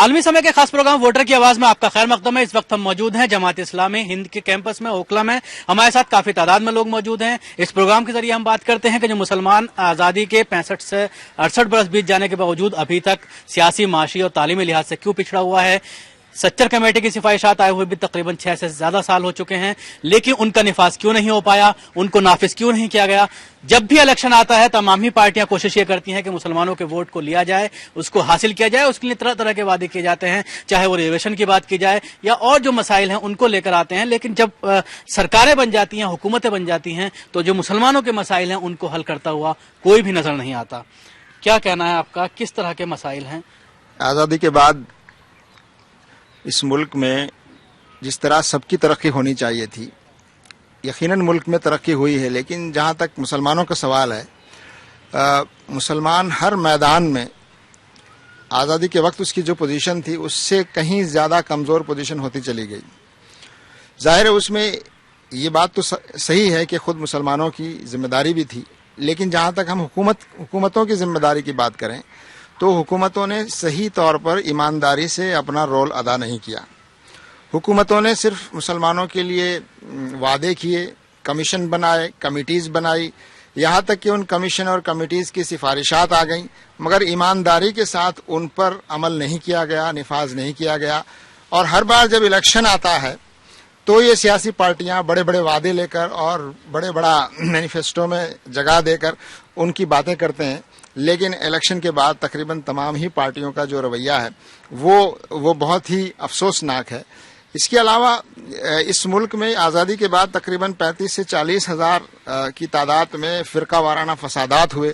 عالمی سمے کے خاص پروگرام ووٹر کی آواز میں آپ کا خیر مقدم ہے۔ اس وقت ہم موجود ہیں جماعت اسلامی ہند کے کیمپس میں اوکھلا میں۔ ہمارے ساتھ کافی تعداد میں لوگ موجود ہیں۔ اس پروگرام کے ذریعے ہم بات کرتے ہیں کہ جو مسلمان آزادی کے 65 سے 68 برس بیت جانے کے باوجود ابھی تک سیاسی، معاشی اور تعلیمی لحاظ سے کیوں پچھڑا ہوا ہے۔ سچر کمیٹی کی سفارشات آئے ہوئے بھی تقریباً 6 سے زیادہ سال ہو چکے ہیں، لیکن ان کا نفاذ کیوں نہیں ہو پایا، ان کو نافذ کیوں نہیں کیا گیا۔ جب بھی الیکشن آتا ہے تمام ہی پارٹیاں کوشش یہ کرتی ہیں کہ مسلمانوں کے ووٹ کو لیا جائے، اس کو حاصل کیا جائے، اس کے لیے طرح طرح کے وعدے کیے جاتے ہیں، چاہے وہ ریزرویشن کی بات کی جائے یا اور جو مسائل ہیں ان کو لے کر آتے ہیں۔ لیکن جب سرکاریں بن جاتی ہیں، حکومتیں بن جاتی ہیں، تو جو مسلمانوں کے مسائل ہیں ان کو حل کرتا ہوا کوئی بھی نظر نہیں آتا۔ کیا کہنا ہے آپ کا، کس طرح کے مسائل ہیں؟ آزادی کے بعد اس ملک میں جس طرح سب کی ترقی ہونی چاہیے تھی، یقیناً ملک میں ترقی ہوئی ہے، لیکن جہاں تک مسلمانوں کا سوال ہے، مسلمان ہر میدان میں آزادی کے وقت اس کی جو پوزیشن تھی اس سے کہیں زیادہ کمزور پوزیشن ہوتی چلی گئی۔ ظاہر ہے اس میں یہ بات تو صحیح ہے کہ خود مسلمانوں کی ذمہ داری بھی تھی، لیکن جہاں تک ہم حکومتوں کی ذمہ داری کی بات کریں تو حکومتوں نے صحیح طور پر ایمانداری سے اپنا رول ادا نہیں کیا۔ حکومتوں نے صرف مسلمانوں کے لیے وعدے کیے، کمیشن بنائے، کمیٹیز بنائی، یہاں تک کہ ان کمیشن اور کمیٹیز کی سفارشات آ گئیں، مگر ایمانداری کے ساتھ ان پر عمل نہیں کیا گیا، نفاذ نہیں کیا گیا۔ اور ہر بار جب الیکشن آتا ہے تو یہ سیاسی پارٹیاں بڑے بڑے وعدے لے کر اور بڑا مینیفیسٹو میں جگہ دے کر ان کی باتیں کرتے ہیں، لیکن الیکشن کے بعد تقریباً تمام ہی پارٹیوں کا جو رویہ ہے وہ بہت ہی افسوسناک ہے۔ اس کے علاوہ اس ملک میں آزادی کے بعد تقریباً 35 سے 40 ہزار کی تعداد میں فرقہ وارانہ فسادات ہوئے،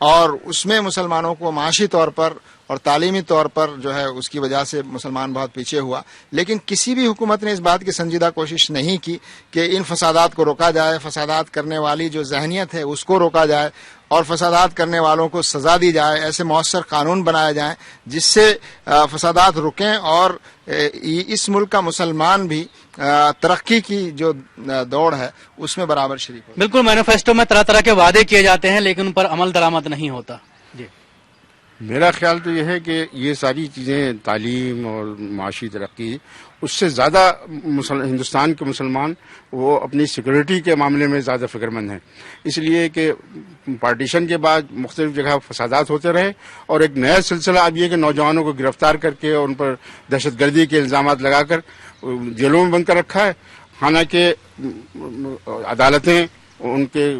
اور اس میں مسلمانوں کو معاشی طور پر اور تعلیمی طور پر جو ہے اس کی وجہ سے مسلمان بہت پیچھے ہوا۔ لیکن کسی بھی حکومت نے اس بات کی سنجیدہ کوشش نہیں کی کہ ان فسادات کو روکا جائے، فسادات کرنے والی جو ذہنیت ہے اس کو روکا جائے اور فسادات کرنے والوں کو سزا دی جائے، ایسے مؤثر قانون بنائے جائیں جس سے فسادات رکیں اور اس ملک کا مسلمان بھی ترقی کی جو دوڑ ہے اس میں برابر شریک ہو۔ بالکل، مینیفیسٹو میں طرح طرح کے وعدے کیے جاتے ہیں لیکن ان پر عمل درآمد نہیں ہوتا۔ جی، میرا خیال تو یہ ہے کہ یہ ساری چیزیں، تعلیم اور معاشی ترقی، اس سے زیادہ ہندوستان کے مسلمان وہ اپنی سیکورٹی کے معاملے میں زیادہ فکر مند ہیں، اس لیے کہ پارٹیشن کے بعد مختلف جگہ فسادات ہوتے رہے، اور ایک نیا سلسلہ اب یہ کہ نوجوانوں کو گرفتار کر کے اور ان پر دہشت گردی کے الزامات لگا کر جیلوں میں بند کر رکھا ہے، حالانکہ عدالتیں ان کے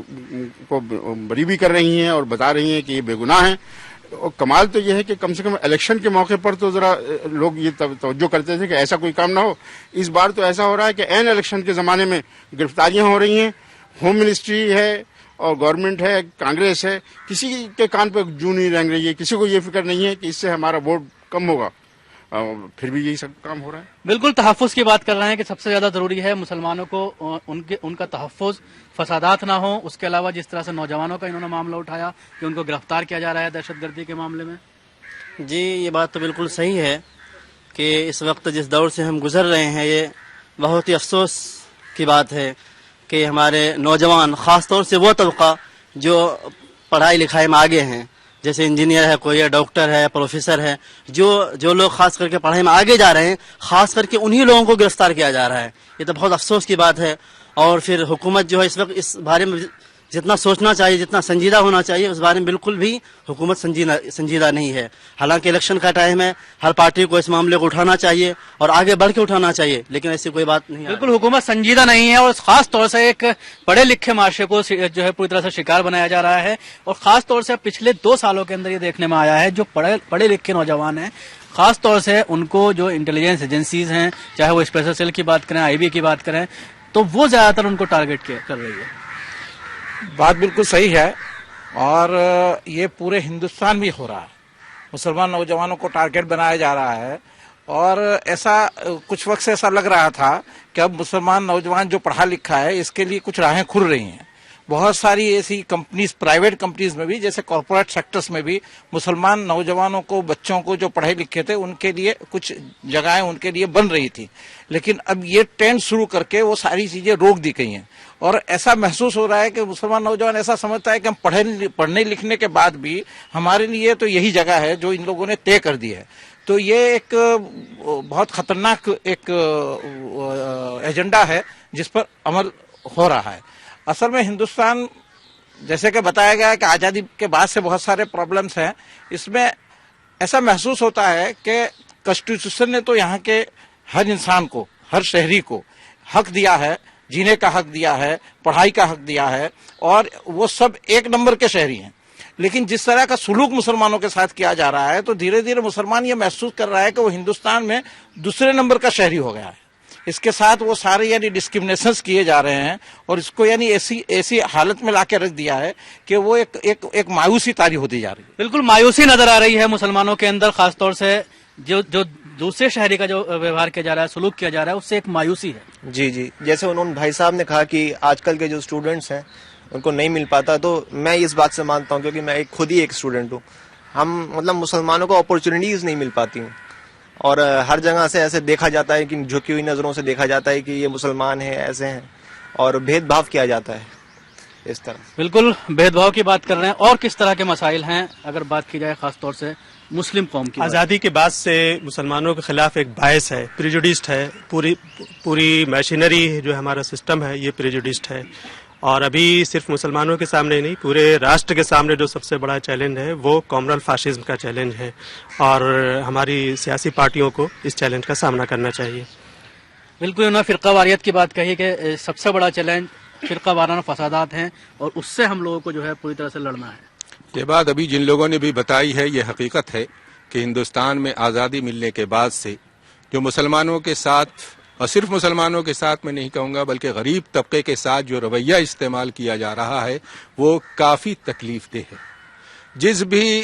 کو بری بھی کر رہی ہیں اور بتا رہی ہیں کہ یہ بے گناہ ہیں۔ اور کمال تو یہ ہے کہ کم سے کم الیکشن کے موقع پر تو ذرا لوگ یہ توجہ کرتے تھے کہ ایسا کوئی کام نہ ہو۔ اس بار تو ایسا ہو رہا ہے کہ عین الیکشن کے زمانے میں گرفتاریاں ہو رہی ہیں، ہوم منسٹری ہے اور گورنمنٹ ہے، کانگریس ہے، کسی کے کان پہ جوں نہیں رنگ رہی ہے، کسی کو یہ فکر نہیں ہے کہ اس سے ہمارا ووٹ کم ہوگا، پھر بھی یہی سب کام ہو رہا ہے۔ بالکل، تحفظ کی بات کر رہے ہیں کہ سب سے زیادہ ضروری ہے مسلمانوں کو ان کا تحفظ، فسادات نہ ہوں۔ اس کے علاوہ جس طرح سے نوجوانوں کا انہوں نے معاملہ اٹھایا کہ ان کو گرفتار کیا جا رہا ہے دہشت گردی کے معاملے میں۔ جی، یہ بات تو بالکل صحیح ہے کہ اس وقت جس دور سے ہم گزر رہے ہیں یہ بہت ہی افسوس کی بات ہے کہ ہمارے نوجوان، خاص طور سے وہ طبقہ جو پڑھائی لکھائی میں آگے ہیں، جیسے انجینئر ہے، کوئی ہے، ڈاکٹر ہے، پروفیسر ہے، جو لوگ خاص کر کے پڑھائی میں آگے جا رہے ہیں، خاص کر کے انہی لوگوں کو گرفتار کیا جا رہا ہے۔ یہ تو بہت افسوس کی بات ہے، اور پھر حکومت جو ہے اس وقت اس بارے میں جتنا سوچنا چاہیے، جتنا سنجیدہ ہونا چاہیے، اس بارے میں بالکل بھی حکومت سنجیدہ نہیں ہے۔ حالانکہ الیکشن کا ٹائم ہے، ہر پارٹی کو اس معاملے کو اٹھانا چاہیے اور آگے بڑھ کے اٹھانا چاہیے، لیکن ایسی کوئی بات نہیں ہے۔ بالکل، حکومت سنجیدہ نہیں ہے اور خاص طور سے ایک پڑھے لکھے معاشرے کو جو ہے پوری طرح سے شکار بنایا جا رہا ہے، اور خاص طور سے پچھلے 2 سالوں کے اندر یہ دیکھنے میں آیا ہے جو پڑھے لکھے نوجوان ہیں، خاص طور سے ان کو جو انٹیلیجنس ایجنسیز ہیں، چاہے وہ اسپیشل سیل کی بات کریں، IB کی بات کریں، تو وہ زیادہ تر ان کو ٹارگٹ کر رہی ہے۔ بات بالکل صحیح ہے، اور یہ پورے ہندوستان میں ہو رہا ہے، مسلمان نوجوانوں کو ٹارگٹ بنایا جا رہا ہے، اور ایسا کچھ وقت سے ایسا لگ رہا تھا کہ اب مسلمان نوجوان جو پڑھا لکھا ہے اس کے لیے کچھ راہیں کھل رہی ہیں۔ بہت ساری ایسی کمپنیز، پرائیویٹ کمپنیز میں بھی، جیسے کارپوریٹ سیکٹرز میں بھی مسلمان نوجوانوں کو، بچوں کو جو پڑھے لکھے تھے ان کے لیے کچھ جگہیں ان کے لیے بن رہی تھی، لیکن اب یہ ٹرینڈ شروع کر کے وہ ساری چیزیں روک دی گئی ہیں، اور ایسا محسوس ہو رہا ہے کہ مسلمان نوجوان ایسا سمجھتا ہے کہ ہم پڑھنے لکھنے کے بعد بھی ہمارے لیے تو یہی جگہ ہے جو ان لوگوں نے طے کر دی ہے۔ تو یہ ایک بہت خطرناک ایک ایجنڈا ہے جس پر عمل ہو رہا ہے. اصل میں ہندوستان جیسے کہ بتایا گیا ہے کہ آزادی کے بعد سے بہت سارے پرابلمس ہیں. اس میں ایسا محسوس ہوتا ہے کہ کانسٹیٹیوشن نے تو یہاں کے ہر انسان کو، ہر شہری کو حق دیا ہے، جینے کا حق دیا ہے، پڑھائی کا حق دیا ہے، اور وہ سب ایک نمبر کے شہری ہیں. لیکن جس طرح کا سلوک مسلمانوں کے ساتھ کیا جا رہا ہے تو دھیرے دھیرے مسلمان یہ محسوس کر رہا ہے کہ وہ ہندوستان میں دوسرے نمبر کا شہری ہو گیا ہے. اس کے ساتھ وہ سارے یعنی ڈسکریمنیشنز کیے جا رہے ہیں اور اس کو یعنی ایسی حالت میں لا کے رکھ دیا ہے کہ وہ ایک مایوسی طاری ہوتی جا رہی ہے. بالکل مایوسی نظر آ رہی ہے مسلمانوں کے اندر، خاص طور سے جو دوسرے شہری کا جو ویوہار کیا جا رہا ہے، سلوک کیا جا رہا ہے، اس سے ایک مایوسی ہے. جی جیسے انہوں نے بھائی صاحب نے کہا کہ آج کل کے جو اسٹوڈنٹس ہیں ان کو نہیں مل پاتا، تو میں اس بات سے مانتا ہوں کیونکہ میں خود ہی ایک اسٹوڈنٹ ہوں. ہم مطلب مسلمانوں کو اپرچونیٹیز نہیں مل پاتی ہیں اور ہر جگہ سے ایسے دیکھا جاتا ہے کہ جھکی ہوئی نظروں سے دیکھا جاتا ہے کہ یہ مسلمان ہیں، ایسے ہیں، اور بھید بھاؤ کیا جاتا ہے اس طرح. بالکل بھید بھاؤ کی بات کر رہے ہیں. اور کس طرح کے مسائل ہیں اگر بات کی جائے خاص طور سے مسلم قوم کی؟ آزادی کے بعد سے مسلمانوں کے خلاف ایک باعث ہے، پریجوڈسڈ ہے. پوری مشینری جو ہمارا سسٹم ہے یہ پریجوڈسڈ ہے. اور ابھی صرف مسلمانوں کے سامنے نہیں، پورے راشٹر کے سامنے جو سب سے بڑا چیلنج ہے وہ کامرل فاشزم کا چیلنج ہے، اور ہماری سیاسی پارٹیوں کو اس چیلنج کا سامنا کرنا چاہیے. بالکل انہوں نے فرقہ واریت کی بات کہی کہ سب سے بڑا چیلنج فرقہ وارانہ فسادات ہیں اور اس سے ہم لوگوں کو جو ہے پوری طرح سے لڑنا ہے. یہ بات ابھی جن لوگوں نے بھی بتائی ہے یہ حقیقت ہے کہ ہندوستان میں آزادی ملنے کے بعد سے جو مسلمانوں کے ساتھ، اور صرف مسلمانوں کے ساتھ میں نہیں کہوں گا بلکہ غریب طبقے کے ساتھ جو رویہ استعمال کیا جا رہا ہے وہ کافی تکلیف دہ ہے. جس بھی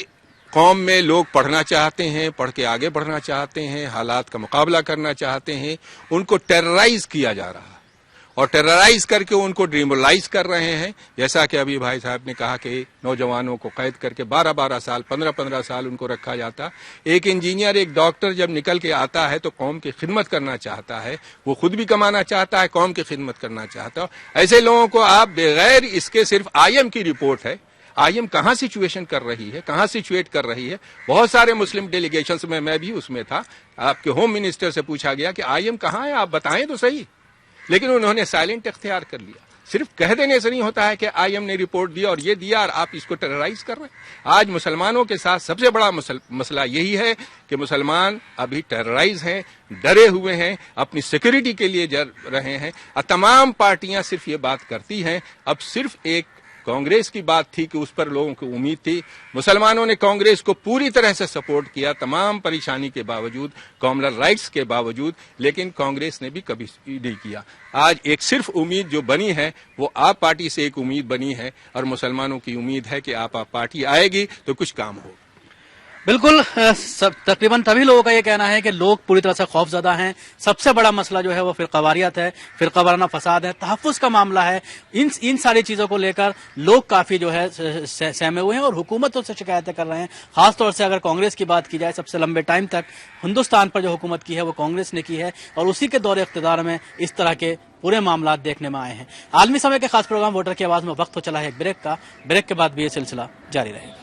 قوم میں لوگ پڑھنا چاہتے ہیں، پڑھ کے آگے بڑھنا چاہتے ہیں، حالات کا مقابلہ کرنا چاہتے ہیں، ان کو ٹیررائز کیا جا رہا ہے اور ٹیررائز کر کے ان کو ڈیمورلائز کر رہے ہیں. جیسا کہ ابھی بھائی صاحب نے کہا کہ نوجوانوں کو قید کر کے 12 سال 15 سال ان کو رکھا جاتا. ایک انجینئر، ایک ڈاکٹر جب نکل کے آتا ہے تو قوم کی خدمت کرنا چاہتا ہے، وہ خود بھی کمانا چاہتا ہے، قوم کی خدمت کرنا چاہتا ہے. ایسے لوگوں کو آپ بغیر اس کے، صرف آئی ایم کی رپورٹ ہے، آئی ایم کہاں سچویشن کر رہی ہے، کہاں سچویٹ کر رہی ہے. بہت سارے مسلم ڈیلیگیشنز میں بھی اس میں تھا. آپ کے ہوم منسٹر سے پوچھا گیا کہ آئی ایم کہاں ہے، آپ بتائیں تو صحیح. لیکن انہوں نے سائلنٹ اختیار کر لیا. صرف کہہ دینے سے نہیں ہوتا ہے کہ آئی ایم نے رپورٹ دیا اور یہ دیا اور آپ اس کو ٹیررائز کر رہے ہیں. آج مسلمانوں کے ساتھ سب سے بڑا مسئلہ یہی ہے کہ مسلمان ابھی ٹیررائز ہیں، ڈرے ہوئے ہیں، اپنی سیکورٹی کے لیے جر رہے ہیں. اور تمام پارٹیاں صرف یہ بات کرتی ہیں. اب صرف ایک کانگریس کی بات تھی کہ اس پر لوگوں کو امید تھی. مسلمانوں نے کانگریس کو پوری طرح سے سپورٹ کیا تمام پریشانی کے باوجود، کامنل رائٹس کے باوجود، لیکن کانگریس نے بھی کبھی نہیں کیا. آج ایک صرف امید جو بنی ہے وہ آپ پارٹی سے ایک امید بنی ہے اور مسلمانوں کی امید ہے کہ آپ پارٹی آئے گی تو کچھ کام ہوگا. بالکل تقریباً سبھی لوگوں کا یہ کہنا ہے کہ لوگ پوری طرح سے خوف زدہ ہیں. سب سے بڑا مسئلہ جو ہے وہ فرقہ واریت ہے، فرقہ وارانہ فساد ہے، تحفظ کا معاملہ ہے. ان ساری چیزوں کو لے کر لوگ کافی جو ہے سہمے ہوئے ہیں اور حکومتوں سے شکایتیں کر رہے ہیں. خاص طور سے اگر کانگریس کی بات کی جائے، سب سے لمبے ٹائم تک ہندوستان پر جو حکومت کی ہے وہ کانگریس نے کی ہے اور اسی کے دور اقتدار میں اس طرح کے پورے معاملات دیکھنے میں آئے ہیں. عالمی سمے کے خاص پروگرام ووٹر کی آواز میں وقت ہو چلا ہے ایک بریک کا. بریک کے بعد بھی یہ سلسلہ جاری رہے گا.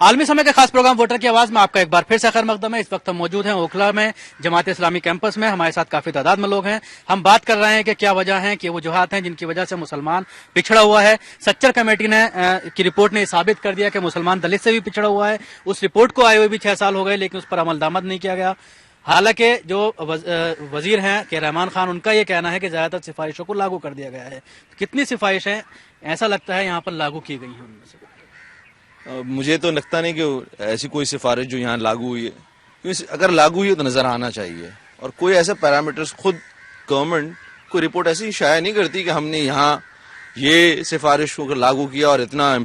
عالمی سمے کے خاص پروگرام ووٹر کی آواز میں آپ کا ایک بار پھر سے خیر مقدم ہے. اس وقت ہم موجود ہیں اوکھلا میں جماعت اسلامی کیمپس میں. ہمارے ساتھ کافی تعداد میں لوگ ہیں. ہم بات کر رہے ہیں کہ کیا وجہ ہیں، کہ وجوہات ہیں جن کی وجہ سے مسلمان پچھڑا ہوا ہے. سچر کمیٹی نے کی رپورٹ نے ثابت کر دیا کہ مسلمان دلت سے بھی پچھڑا ہوا ہے. اس رپورٹ کو آئے ہوئے بھی 6 سال ہو گئے لیکن اس پر عمل درآمد نہیں کیا گیا. حالانکہ جو وزیر ہیں کہ رحمان خان، ان کا یہ کہنا ہے کہ زیادہ تر سفارشوں کو لاگو کر دیا گیا ہے. کتنی سفارشیں ایسا لگتا ہے یہاں پر لاگو کی گئی ہیں ان میں سے؟ مجھے تو لگتا نہیں کہ ایسی کوئی سفارش جو یہاں لاگو ہوئی ہے، اگر لاگو ہوئی ہے تو نظر آنا چاہیے. اور کوئی ایسا پیرامیٹرز، خود گورنمنٹ کوئی رپورٹ ایسی شائع نہیں کرتی کہ ہم نے یہاں یہ سفارش کو لاگو کیا اور اتنا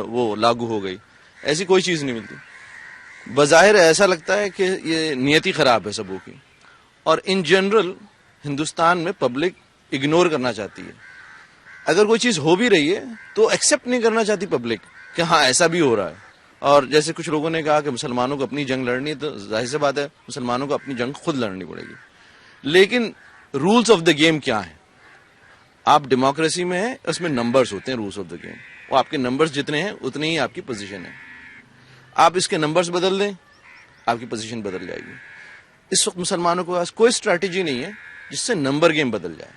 وہ لاگو ہو گئی. ایسی کوئی چیز نہیں ملتی. بظاہر ایسا لگتا ہے کہ یہ نیتی خراب ہے سبوں کی, اور ان جنرل ہندوستان میں پبلک اگنور کرنا چاہتی ہے. اگر کوئی چیز ہو بھی رہی ہے تو ایکسپٹ نہیں کرنا چاہتی پبلک کہ ہاں ایسا بھی ہو رہا ہے. اور جیسے کچھ لوگوں نے کہا کہ مسلمانوں کو اپنی جنگ لڑنی ہے, تو ظاہر سی بات ہے مسلمانوں کو اپنی جنگ خود لڑنی پڑے گی. لیکن رولز آف دا گیم کیا ہیں؟ آپ ڈیموکریسی میں ہیں, اس میں نمبرز ہوتے ہیں رولز آف دا گیم. وہ آپ کے نمبرز جتنے ہیں اتنی ہی آپ کی پوزیشن ہے. آپ اس کے نمبرز بدل دیں, آپ کی پوزیشن بدل جائے گی. اس وقت مسلمانوں کے پاس کوئی اسٹریٹجی نہیں ہے جس سے نمبر گیم بدل جائے.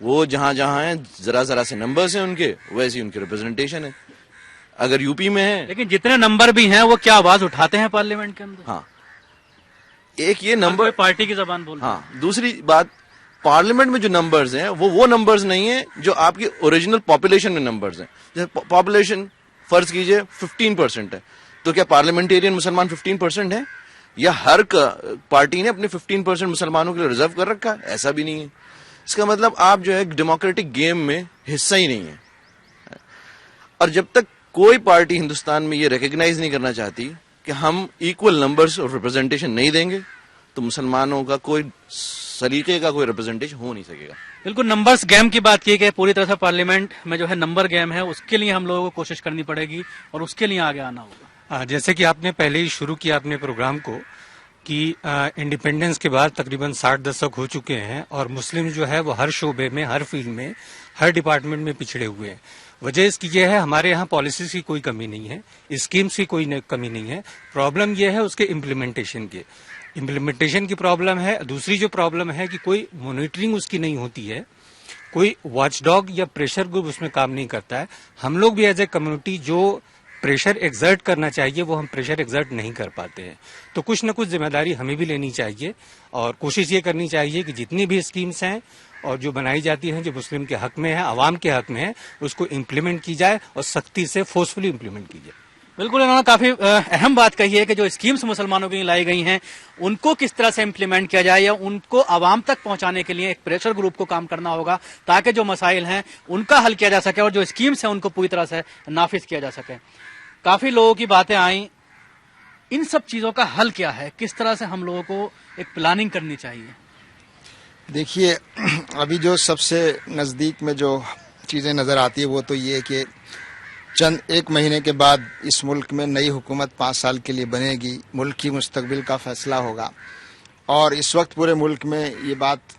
وہ جہاں جہاں ہیں ذرا ذرا سے نمبرز ہیں ان کے, ویسے ہی ان کی ریپرزنٹیشن ہے. اگر یو پی میں ہے, لیکن جتنے نمبر بھی ہیں وہ کیا آواز اٹھاتے ہیں پارلیمنٹ کے اندر؟ ہاں, ایک یہ نمبر پارٹی کی زبان بولتے ہیں. ہاں, دوسری بات پارلیمنٹ میں جو نمبرز ہیں وہ نمبرز نہیں ہیں جو آپ کی اوریجنل پاپولیشن میں نمبرز ہیں. جیسے پاپولیشن فرض کیجئے 15% ہے, تو کیا پارلیمنٹیرین مسلمان 15% ہیں, یا ہر پارٹی نے اپنے 15% مسلمانوں کے لیے ریزرو کر رکھا؟ ایسا بھی نہیں ہے. اس کا مطلب آپ جو ہے ڈیموکریٹک گیم میں حصہ ہی نہیں ہے. اور جب تک کوئی پارٹی ہندوستان میں یہ ریکگنائز نہیں کرنا چاہتی کہ ہم ایکول نمبرز اور ریپرزنٹیشن نہیں دیں گے, تو مسلمانوں کا کوئی سلیقے کا کوئی ریپرزنٹیشن ہو نہیں سکے گا. بالکل نمبرز گیم کی بات کی کہ پوری طرح سے پارلیمنٹ میں جو ہے نمبر گیم ہے, اس کے لیے ہم لوگوں کو کوشش کرنی پڑے گی اور اس کے لیے آگے آنا ہوگا. جیسے کہ آپ نے پہلے ہی شروع کیا اپنے پروگرام کو کہ انڈیپینڈنس کے بعد تقریباً 60 دشک ہو چکے ہیں, اور مسلم جو ہے وہ ہر شعبے میں, ہر فیلڈ میں, ہر ڈپارٹمنٹ میں پچھڑے ہوئے ہیں. وجہ اس کی یہ ہے ہمارے یہاں پالیسیز کی کوئی کمی نہیں ہے, اسکیمز کی کوئی کمی نہیں ہے. پرابلم یہ ہے اس کے امپلیمنٹیشن کی پرابلم ہے. دوسری جو پرابلم ہے کہ کوئی مانیٹرنگ اس کی نہیں ہوتی ہے, کوئی واچ ڈاگ یا پریشر گروپ اس میں کام نہیں کرتا ہے. ہم لوگ بھی ایز اے کمیونٹی جو پریشر ایگزرٹ کرنا چاہیے وہ ہم پریشر ایگزرٹ نہیں کر پاتے ہیں. تو کچھ نہ کچھ ذمہ داری ہمیں بھی لینی چاہیے, اور کوشش یہ کرنی چاہیے کہ جتنی بھی اسکیمز ہیں اور جو بنائی جاتی ہیں جو مسلم کے حق میں ہے, عوام کے حق میں ہے, اس کو امپلیمنٹ کی جائے اور سختی سے فورسفلی امپلیمنٹ کی جائے. بالکل انہوں نے کافی اہم بات کہی ہے کہ جو اسکیمز مسلمانوں کے لیے لائی گئی ہیں ان کو کس طرح سے امپلیمنٹ کیا جائے, یا ان کو عوام تک پہنچانے کے لیے ایک پریشر گروپ کو کام کرنا ہوگا تاکہ جو مسائل ہیں ان کا حل کیا جا سکے اور جو اسکیمز ہیں ان کو پوری طرح سے نافذ کیا جا سکے. کافی لوگوں کی باتیں آئیں, ان سب چیزوں کا حل کیا ہے, کس طرح سے ہم لوگوں کو ایک پلاننگ کرنی چاہیے؟ دیکھیے ابھی جو سب سے نزدیک میں جو چیزیں نظر آتی ہے وہ تو یہ کہ چند ایک مہینے کے بعد اس ملک میں نئی حکومت 5 سال کے لیے بنے گی, ملک کی مستقبل کا فیصلہ ہوگا. اور اس وقت پورے ملک میں یہ بات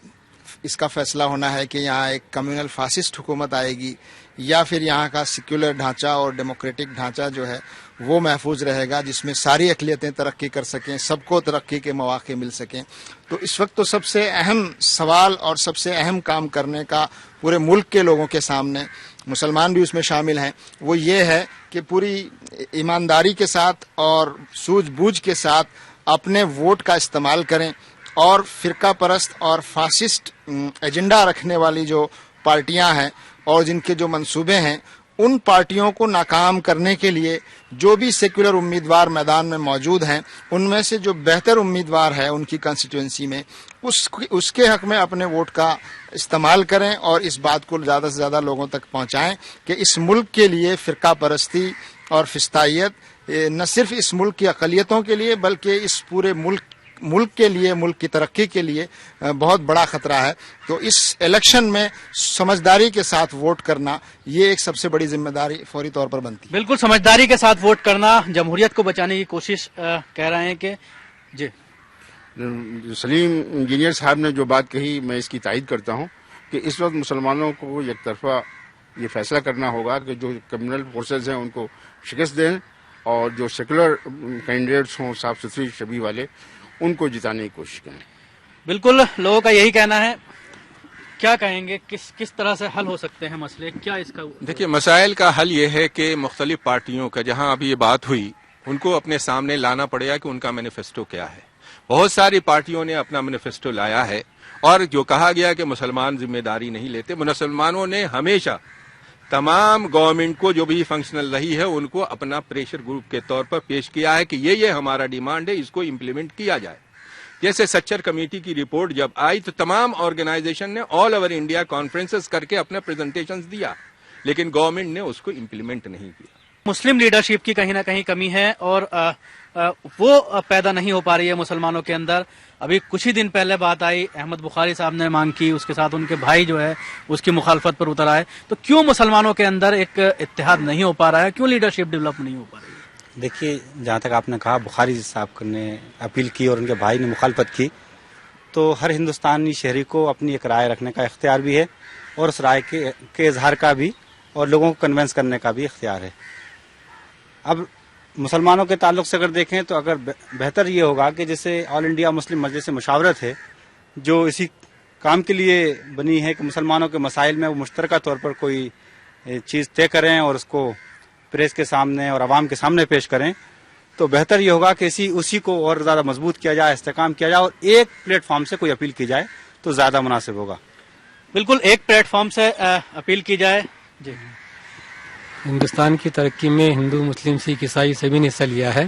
اس کا فیصلہ ہونا ہے کہ یہاں ایک کمیونل فاسسٹ حکومت آئے گی یا پھر یہاں کا سیکولر ڈھانچہ اور ڈیموکریٹک ڈھانچہ جو ہے وہ محفوظ رہے گا, جس میں ساری اقلیتیں ترقی کر سکیں, سب کو ترقی کے مواقع مل سکیں. تو اس وقت تو سب سے اہم سوال اور سب سے اہم کام کرنے کا پورے ملک کے لوگوں کے سامنے, مسلمان بھی اس میں شامل ہیں, وہ یہ ہے کہ پوری ایمانداری کے ساتھ اور سوجھ بوجھ کے ساتھ اپنے ووٹ کا استعمال کریں, اور فرقہ پرست اور فاسسٹ ایجنڈا رکھنے والی جو پارٹیاں ہیں اور جن کے جو منصوبے ہیں ان پارٹیوں کو ناکام کرنے کے لیے جو بھی سیکولر امیدوار میدان میں موجود ہیں ان میں سے جو بہتر امیدوار ہے ان کی کانسٹیٹوئنسی میں اس کے حق میں اپنے ووٹ کا استعمال کریں, اور اس بات کو زیادہ سے زیادہ لوگوں تک پہنچائیں کہ اس ملک کے لیے فرقہ پرستی اور فسطائیت نہ صرف اس ملک کی اقلیتوں کے لیے بلکہ اس پورے ملک کے لیے, ملک کی ترقی کے لیے بہت بڑا خطرہ ہے. تو اس الیکشن میں سمجھداری کے ساتھ ووٹ کرنا یہ ایک سب سے بڑی ذمہ داری فوری طور پر بنتی ہے. بالکل سمجھداری کے ساتھ ووٹ کرنا, جمہوریت کو بچانے کی کوشش کہہ رہے ہیں کہ جی سلیم انجینئر صاحب نے جو بات کہی میں اس کی تائید کرتا ہوں کہ اس وقت مسلمانوں کو یک طرفہ یہ فیصلہ کرنا ہوگا کہ جو کمیونل فورسز ہیں ان کو شکست دیں, اور جو سیکولر کینڈیڈیٹس ہوں صاف ستھری شبیہ والے ان کو جتانے کی کوشش کریں. بالکل لوگوں کا یہی کہنا ہے. کیا کہیں گے, کس طرح سے حل ہو سکتے ہیں مسئلے, کیا اس کا؟ دیکھیے مسائل کا حل یہ ہے کہ مختلف پارٹیوں کا جہاں ابھی یہ بات ہوئی ان کو اپنے سامنے لانا پڑے گا کہ ان کا مینیفیسٹو کیا ہے. بہت ساری پارٹیوں نے اپنا مینیفیسٹو لایا ہے, اور جو کہا گیا کہ مسلمان ذمہ داری نہیں لیتے, مسلمانوں نے ہمیشہ تمام گورنمنٹ کو جو بھی فنکشنل رہی ہے ان کو اپنا پریشر گروپ کے طور پر پیش کیا ہے کہ یہ ہمارا ڈیمانڈ ہے, اس کو امپلیمنٹ کیا جائے. جیسے سچر کمیٹی کی رپورٹ جب آئی تو تمام آرگنائزیشن نے آل اوور انڈیا کانفرنسز کر کے اپنے پریزنٹیشنز دیا لیکن گورنمنٹ نے اس کو امپلیمنٹ نہیں کیا. مسلم لیڈرشپ کی کہیں نہ کہیں کمی ہے اور وہ پیدا نہیں ہو پا رہی ہے مسلمانوں کے اندر. ابھی کچھ ہی دن پہلے بات آئی، احمد بخاری صاحب نے مانگ کی، اس کے ساتھ ان کے بھائی جو ہے اس کی مخالفت پر اتر آئے. تو کیوں مسلمانوں کے اندر ایک اتحاد نہیں ہو پا رہا ہے، کیوں لیڈرشپ ڈیولپ نہیں ہو پا رہی ہے؟ دیکھیے، جہاں تک آپ نے کہا بخاری صاحب نے اپیل کی اور ان کے بھائی نے مخالفت کی، تو ہر ہندوستانی شہری کو اپنی ایک رائے رکھنے کا اختیار بھی ہے اور اس رائے کے اظہار کا بھی اور لوگوں کو کنونس کرنے کا بھی اختیار ہے. اب مسلمانوں کے تعلق سے اگر دیکھیں تو اگر بہتر یہ ہوگا کہ جیسے آل انڈیا مسلم مجلس مشاورت ہے جو اسی کام کے لیے بنی ہے کہ مسلمانوں کے مسائل میں وہ مشترکہ طور پر کوئی چیز طے کریں اور اس کو پریس کے سامنے اور عوام کے سامنے پیش کریں، تو بہتر یہ ہوگا کہ اسی کو اور زیادہ مضبوط کیا جائے، استحکام کیا جائے اور ایک پلیٹ فارم سے کوئی اپیل کی جائے تو زیادہ مناسب ہوگا. بالکل، ایک پلیٹ فارم سے اپیل کی جائے. جی، ہندوستان کی ترقی میں ہندو، مسلم، سکھ، عیسائی سبھی نے حصہ لیا ہے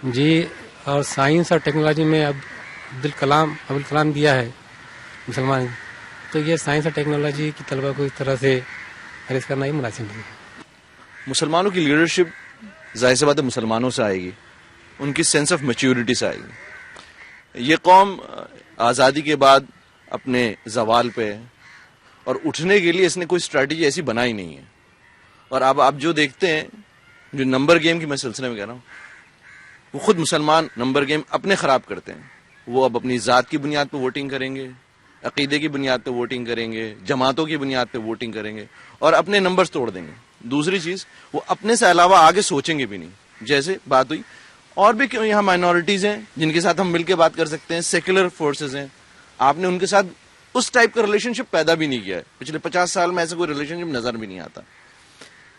جی. اور سائنس اور ٹیکنالوجی میں ابوالکلام دیا ہے مسلمان، تو یہ سائنس اور ٹیکنالوجی کی طلبہ کو اس طرح سے خرید کرنا ہی مناسب ہے. مسلمانوں کی لیڈرشپ ظاہر سی بات ہے مسلمانوں سے آئے گی، ان کی سینس آف میچیورٹی سے آئے گی. یہ قوم آزادی کے بعد اپنے زوال پہ اور اٹھنے کے لیے اس نے کوئی اسٹریٹجی ایسی بنائی نہیں ہے. اور اب آپ جو دیکھتے ہیں، جو نمبر گیم کی میں سلسلے میں کہہ رہا ہوں، وہ خود مسلمان نمبر گیم اپنے خراب کرتے ہیں. وہ اب اپنی ذات کی بنیاد پہ ووٹنگ کریں گے، عقیدے کی بنیاد پہ ووٹنگ کریں گے، جماعتوں کی بنیاد پہ ووٹنگ کریں گے اور اپنے نمبرز توڑ دیں گے. دوسری چیز، وہ اپنے سے علاوہ آگے سوچیں گے بھی نہیں. جیسے بات ہوئی، اور بھی یہاں مائنورٹیز ہیں جن کے ساتھ ہم مل کے بات کر سکتے ہیں، سیکولر فورسز ہیں، آپ نے ان کے ساتھ اس ٹائپ کا ریلیشن شپ پیدا بھی نہیں کیا ہے. پچھلے 50 سال میں ایسا کوئی ریلیشن شپ نظر بھی نہیں آتا.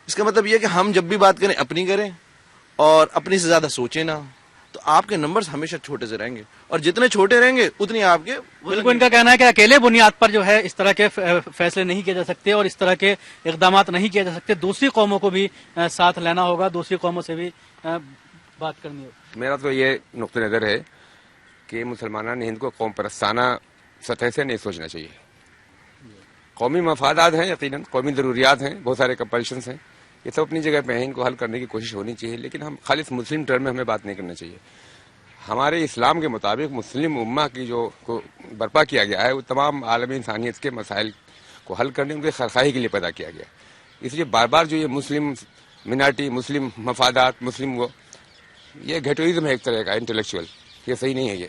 اس کا مطلب یہ کہ ہم جب بھی بات کریں اپنی کریں اور اپنی سے زیادہ سوچیں نہ، تو آپ کے نمبرز ہمیشہ چھوٹے سے رہیں گے اور جتنے چھوٹے رہیں گے اتنی آپ کے. بالکل، ان کا کہنا ہے کہ اکیلے بنیاد پر جو ہے اس طرح کے فیصلے نہیں کیے جا سکتے اور اس طرح کے اقدامات نہیں کیے جا سکتے. دوسری قوموں کو بھی ساتھ لینا ہوگا، دوسری قوموں سے بھی بات کرنی ہوگی. میرا تو یہ نقطہ نظر ہے کہ مسلمانان ہند کو قوم پرستانہ سطح سے نہیں سوچنا چاہیے. قومی مفادات ہیں، یقیناً قومی ضروریات ہیں، بہت سارے کمپلشنس ہیں، یہ سب اپنی جگہ پہ ہیں، ان کو حل کرنے کی کوشش ہونی چاہیے. لیکن ہم خالص مسلم ٹرم میں ہمیں بات نہیں کرنا چاہیے. ہمارے اسلام کے مطابق مسلم امہ کی جو کو برپا کیا گیا ہے وہ تمام عالمی انسانیت کے مسائل کو حل کرنے، ان کے خرخائی کے لیے پیدا کیا گیا. اس لیے بار بار جو یہ مسلم منارٹی، مسلم مفادات، مسلم وہ، یہ گھٹوئزم ہے ایک طرح کا انٹلیکچوئل، یہ صحیح نہیں ہے. یہ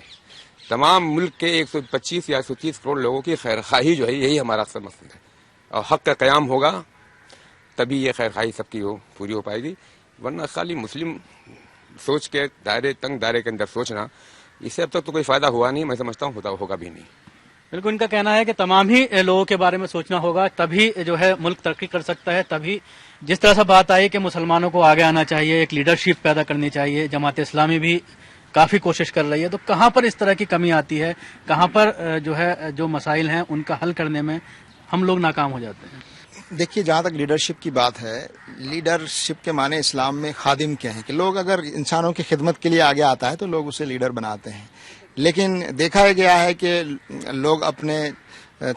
تمام ملک کے 125 یا 130 کروڑ لوگوں کی خیرخواہی جو ہے یہی ہمارا اکثر مقصد ہے، اور حق کا قیام ہوگا تبھی یہ خیرخواہی سب کی پوری ہو پائے گی. ورنہ خالی مسلم سوچ کے تنگ دائرے کے اندر سوچنا، اس سے اب تک تو کوئی فائدہ ہوا نہیں، میں سمجھتا ہوں ہوگا بھی نہیں. بالکل، ان کا کہنا ہے کہ تمام ہی لوگوں کے بارے میں سوچنا ہوگا، تبھی جو ہے ملک ترقی کر سکتا ہے. تبھی جس طرح سے بات آئی کہ مسلمانوں کو آگے آنا چاہیے، ایک لیڈرشپ پیدا کرنی چاہیے، جماعت اسلامی بھی کافی کوشش کر رہی ہے. تو کہاں پر اس طرح کی کمی آتی ہے، کہاں پر جو ہے جو مسائل ہیں ان کا حل کرنے میں ہم لوگ ناکام ہو جاتے ہیں؟ دیکھیے، جہاں تک لیڈرشپ کی بات ہے، لیڈرشپ کے معنی اسلام میں خادم کے ہیں کہ لوگ اگر انسانوں کی خدمت کے لیے آگے آتا ہے تو لوگ اسے لیڈر بناتے ہیں. لیکن دیکھا گیا ہے کہ لوگ اپنے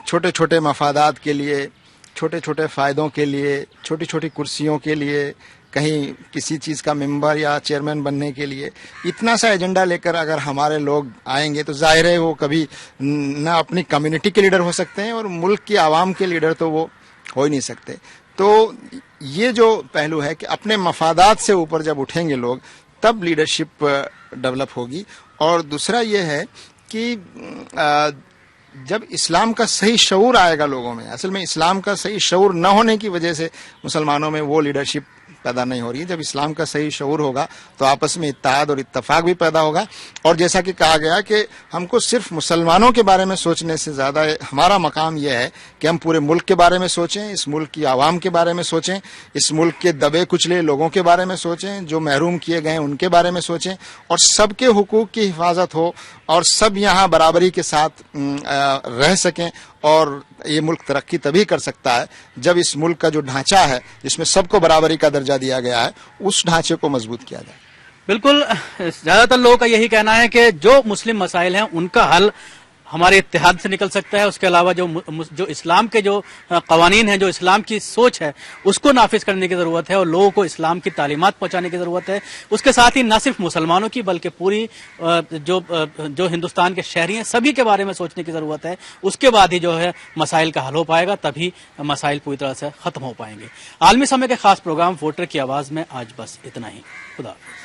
چھوٹے چھوٹے مفادات کے لیے، چھوٹے چھوٹے فائدوں کے لیے، چھوٹی چھوٹی کرسیوں کے لیے، کہیں کسی چیز کا ممبر یا چیئرمین بننے کے لیے اتنا سا ایجنڈا لے کر اگر ہمارے لوگ آئیں گے تو ظاہر ہے وہ کبھی نہ اپنی کمیونٹی کے لیڈر ہو سکتے ہیں اور ملک کی عوام کے لیڈر تو وہ ہو ہی نہیں سکتے. تو یہ جو پہلو ہے کہ اپنے مفادات سے اوپر جب اٹھیں گے لوگ تب لیڈرشپ ڈیولپ ہوگی. اور دوسرا یہ ہے کہ جب اسلام کا صحیح شعور آئے گا لوگوں میں، اصل میں اسلام کا صحیح شعور نہ ہونے کی وجہ سے مسلمانوں میں وہ لیڈرشپ پیدا نہیں ہو رہی ہے. جب اسلام کا صحیح شعور ہوگا تو آپس میں اتحاد اور اتفاق بھی پیدا ہوگا. اور جیسا کہ کہا گیا کہ ہم کو صرف مسلمانوں کے بارے میں سوچنے سے زیادہ ہمارا مقام یہ ہے کہ ہم پورے ملک کے بارے میں سوچیں، اس ملک کی عوام کے بارے میں سوچیں، اس ملک کے دبے کچلے لوگوں کے بارے میں سوچیں، جو محروم کیے گئے ہیں ان کے بارے میں سوچیں، اور سب کے حقوق کی حفاظت ہو اور سب یہاں برابری کے ساتھ رہ سکیں. اور یہ ملک ترقی تبھی کر سکتا ہے جب اس ملک کا جو ڈھانچہ ہے جس میں سب کو برابری کا درجہ دیا گیا ہے اس ڈھانچے کو مضبوط کیا جائے. بالکل، زیادہ تر لوگوں کا یہی کہنا ہے کہ جو مسلم مسائل ہیں ان کا حل ہمارے اتحاد سے نکل سکتا ہے. اس کے علاوہ جو اسلام کے جو قوانین ہیں, جو اسلام کی سوچ ہے, اس کو نافذ کرنے کی ضرورت ہے اور لوگوں کو اسلام کی تعلیمات پہنچانے کی ضرورت ہے. اس کے ساتھ ہی نہ صرف مسلمانوں کی بلکہ پوری جو ہندوستان کے شہری ہیں سبھی کے بارے میں سوچنے کی ضرورت ہے. اس کے بعد ہی جو ہے مسائل کا حل ہو پائے گا, تبھی مسائل پوری طرح سے ختم ہو پائیں گے. عالمی سمے کے خاص پروگرام ووٹر کی آواز میں آج بس اتنا ہی. خدا حافظ.